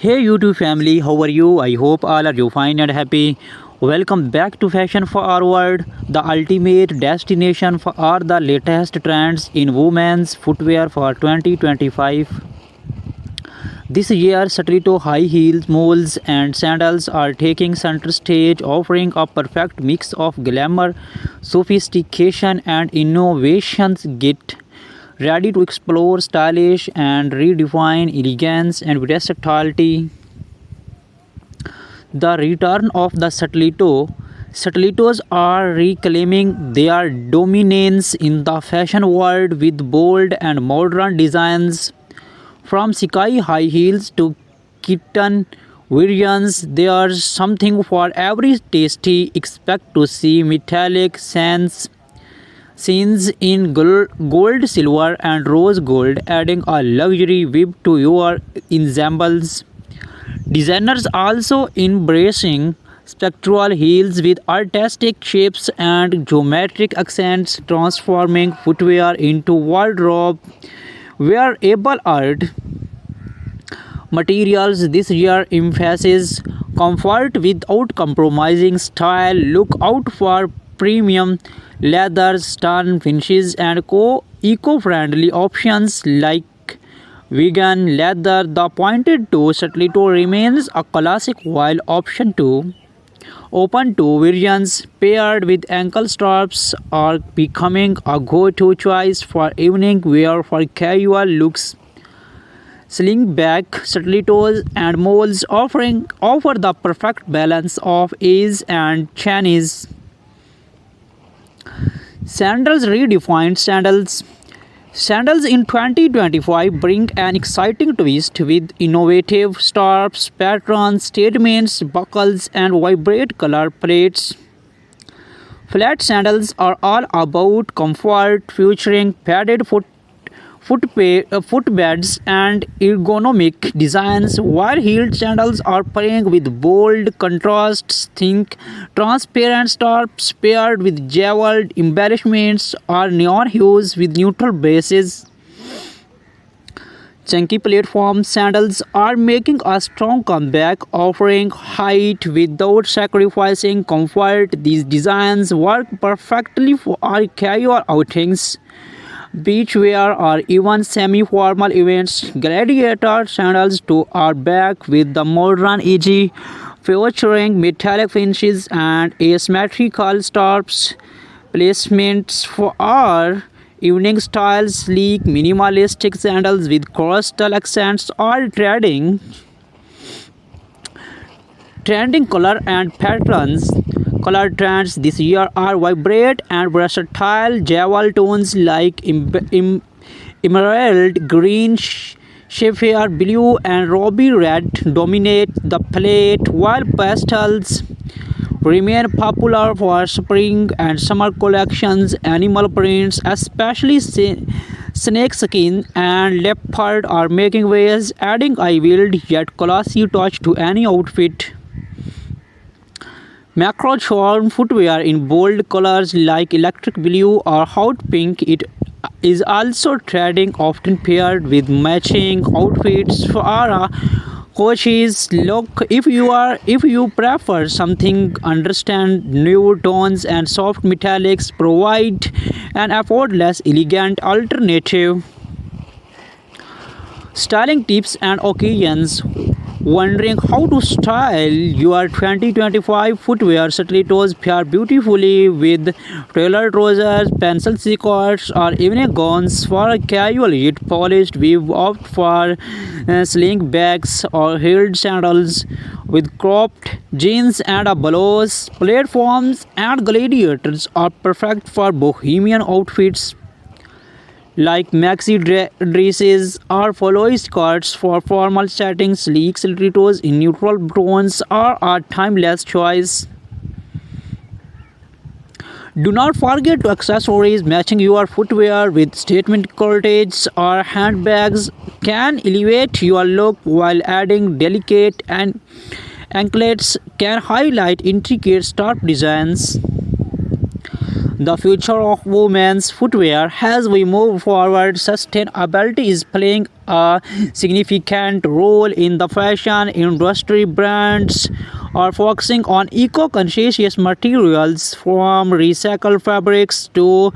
Hey YouTube family, how are you? I hope all are you fine and happy. Welcome back to Fashion Forward, the ultimate destination for all the latest trends in women's footwear for 2025. This year, stiletto high heels, moles, and sandals are taking center stage, offering a perfect mix of glamour, sophistication, and innovations. Get ready to explore stylish and redefine elegance and versatility. The return of the stiletto. Stilettos are reclaiming their dominance in the fashion world with bold and modern designs. From sky high heels to kitten variants, there's something for every tasty. Expect to see metallic sands scenes in gold, silver, and rose gold, adding a luxury whip to your ensembles. Designers also embracing spectral heels with artistic shapes and geometric accents, transforming footwear into wardrobe wearable art. Materials this year emphasizes comfort without compromising style. Look out for premium leathers, stun finishes, and eco-friendly options like vegan leather. The pointed toe stiletto remains a classic while option 2 open toe variants paired with ankle straps are becoming a go-to choice for evening wear for casual looks. Slingback stilettos and moles offer the perfect balance of ease and Chinese. Sandals redefined sandals. Sandals in 2025 bring an exciting twist with innovative straps, patterns, statements, buckles, and vibrant color palettes. Flat sandals are all about comfort, featuring padded footbeds and ergonomic designs, while heeled sandals are playing with bold contrasts. Think transparent straps paired with jeweled embellishments or neon hues with neutral bases. Chunky platform sandals are making a strong comeback, offering height without sacrificing comfort. These designs work perfectly for our casual outings, beachwear, or even semi-formal events. Gladiator sandals too are back with the modern edge, featuring metallic finishes and asymmetrical straps. Placements for our evening styles, sleek, minimalistic sandals with coastal accents are trending color and patterns. Color trends this year are vibrant and versatile. Jewel tones like emerald green, sapphire blue, and ruby red dominate the palette, while pastels remain popular for spring and summer collections. Animal prints, especially snakeskin and leopard, are making waves, adding a wild yet classy touch to any outfit. Macro charm footwear in bold colors like electric blue or hot pink it is also trending, often paired with matching outfits for a coaches look. If you prefer something understand nude tones and soft metallics provide an effortless elegant alternative. Styling tips and occasions. Wondering how to style your 2025 footwear? Stilettos pair beautifully with tailored trousers, pencil skirts, or evening gowns. For a casual yet polished, we opt for sling bags or heeled sandals with cropped jeans and a blouse. Platforms and gladiators are perfect for bohemian outfits like maxi dresses or flowy skirts. For formal settings, sleek stilettos in neutral tones are a timeless choice. Do not forget to accessories. Matching your footwear with statement corsets or handbags can elevate your look, while adding delicate and anklets can highlight intricate scarf designs. the future of women's footwear. As we move forward, sustainability is playing a significant role in the fashion industry. Brands are focusing on eco-conscious materials from recycled fabrics to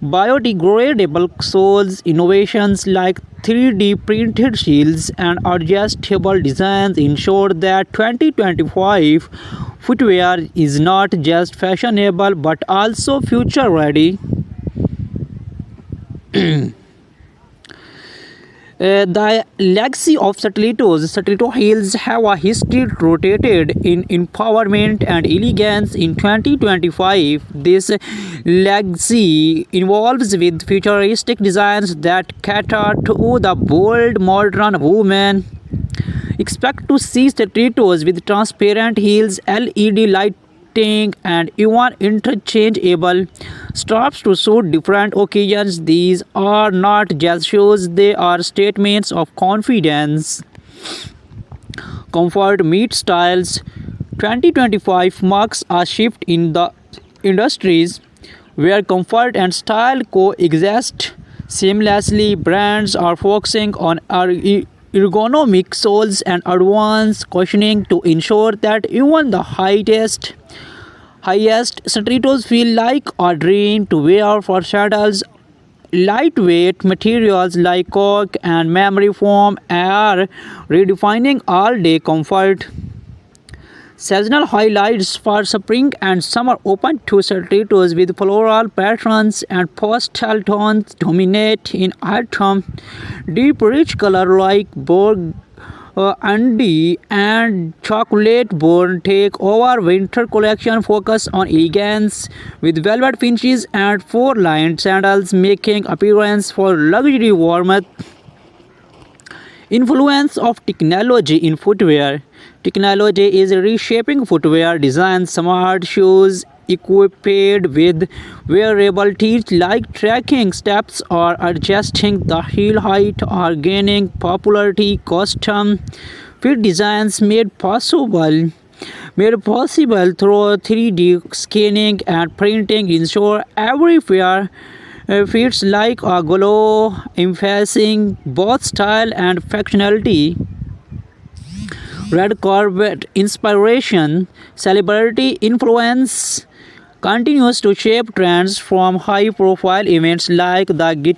biodegradable soles. Innovations like 3D printed shields and adjustable designs ensure that 2025 footwear is not just fashionable but also future ready. The legacy of Stiletto heels have a history rooted in empowerment and elegance. In 2025, this legacy involves with futuristic designs that cater to the bold modern woman. Expect to see stilettos with transparent heels, LED lighting, and even interchangeable straps to suit different occasions. These are not just shoes, they are statements of confidence. Comfort meets styles. 2025 marks a shift in the industries where comfort and style coexist seamlessly. Brands are focusing on ergonomic soles and advanced cushioning to ensure that even the highest stilettos feel like a dream to wear. For sandals, lightweight materials like cork and memory foam are redefining all-day comfort. Seasonal highlights for spring and summer open to stilettos with floral patterns and pastel tones dominate in autumn. Deep rich color like burgundy and chocolate brown take over. Winter collection focus on elegance with velvet finishes and four-lined sandals making appearance for luxury warmth. Influence of technology in footwear. Technology is reshaping footwear design. Smart shoes equipped with wearable teeth like tracking steps or adjusting the heel height are gaining popularity. Custom fit designs made possible through 3D scanning and printing ensure every pair fits like a glove, emphasizing both style and functionality. Red carpet inspiration, celebrity influence continues to shape trends from high-profile events like the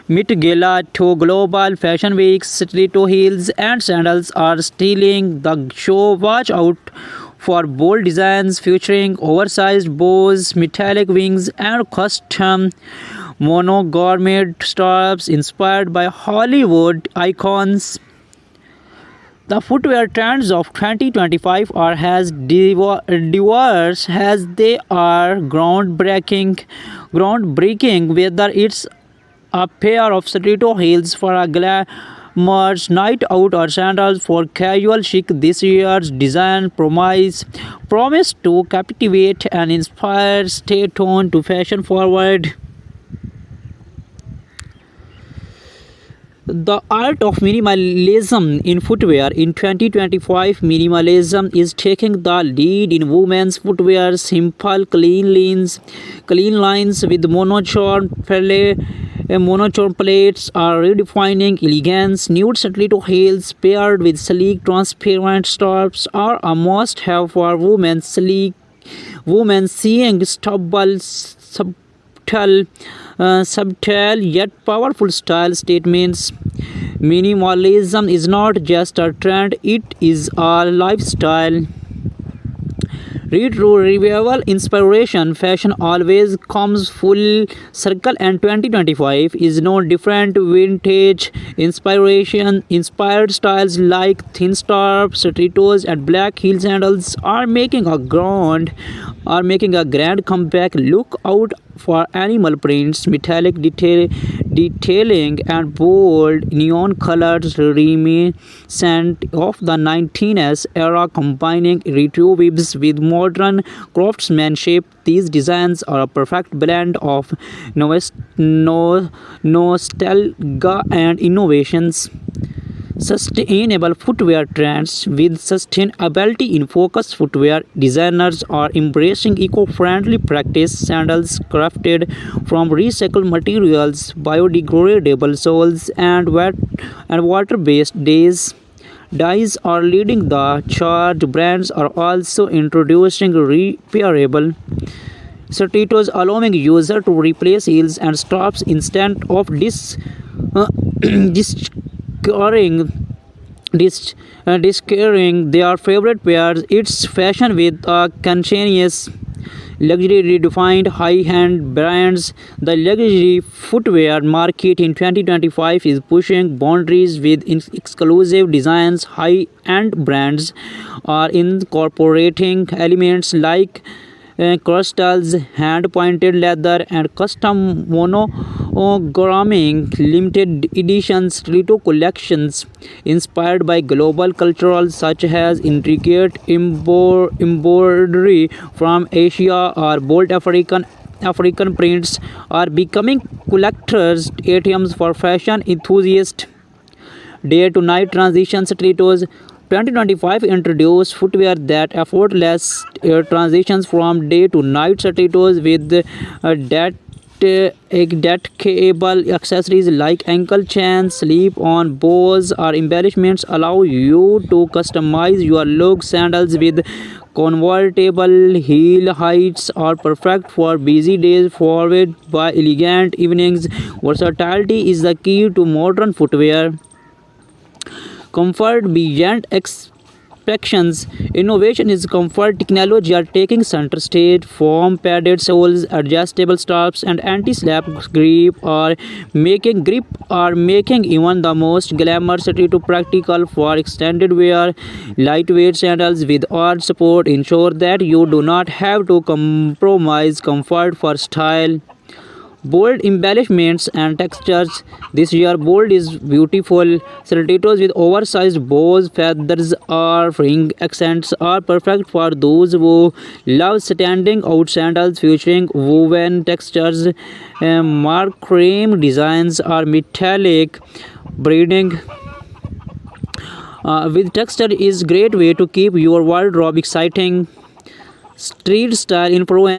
Met Gala to global fashion weeks. Stiletto heels and sandals are stealing the show. Watch out for bold designs featuring oversized bows, metallic wings, and custom monogram straps inspired by Hollywood icons. The footwear trends of 2025 are as diverse as they are groundbreaking. Whether it's a pair of stiletto heels for a glamorous night out or sandals for casual chic, this year's design promise to captivate and inspire. Stay tuned to Fashion Forward. The art of minimalism in footwear. In 2025, minimalism is taking the lead in women's footwear. Simple, clean lines with monochrome plates are redefining elegance. Nude stiletto heels paired with sleek, transparent straps are a must-have for women. Women seeing subtle yet powerful style statements. Minimalism is not just a trend, it is a lifestyle. Retro revival inspiration. Fashion always comes full circle, and 2025 is no different. Vintage inspiration inspired styles like thin straps, stilettos, and black heel sandals are making a grand comeback. Look out for animal prints, metallic detailing, and bold neon colors reminiscent of the 19s era, combining retro vibes with modern craftsmanship. These designs are a perfect blend of nostalgia and innovations. sustainable footwear trends. With sustainability in focus, footwear designers are embracing eco-friendly practice. Sandals crafted from recycled materials, biodegradable soles, and water-based dyes are leading the charge. Brands are also introducing repairable stilettos, allowing user to replace heels and straps instead of discarding discarding their favorite pairs. It's fashion with a conscientious luxury redefined high-end brands. The luxury footwear market in 2025 is pushing boundaries with exclusive designs. High-end brands are incorporating elements like crystals, hand-pointed leather, and custom monogramming. Limited edition stiletto collections inspired by global cultural such as intricate embroidery from Asia or bold African prints are becoming collectors' items for fashion enthusiasts. Day to night transition stilettos. 2025 introduced footwear that effortless transitions from day to night stilettos with detachable accessories like ankle chains, slip-on bows, or embellishments allow you to customize your look. Sandals with convertible heel heights are perfect for busy days, followed by elegant evenings. Versatility is the key to modern footwear. Comfort beyond expectations. Innovation is comfort. Technology are taking center stage. Foam padded soles, adjustable straps, and anti-slap grip are making even the most glamorous to practical for extended wear. Lightweight sandals with arch support ensure that you do not have to compromise comfort for style. Bold embellishments and textures. This year, bold is beautiful. Stilettos with oversized bows, feathers, or ring accents are perfect for those who love standing out. Sandals featuring woven textures, marquee designs, or metallic braiding with texture is great way to keep your wardrobe exciting. Street style influence.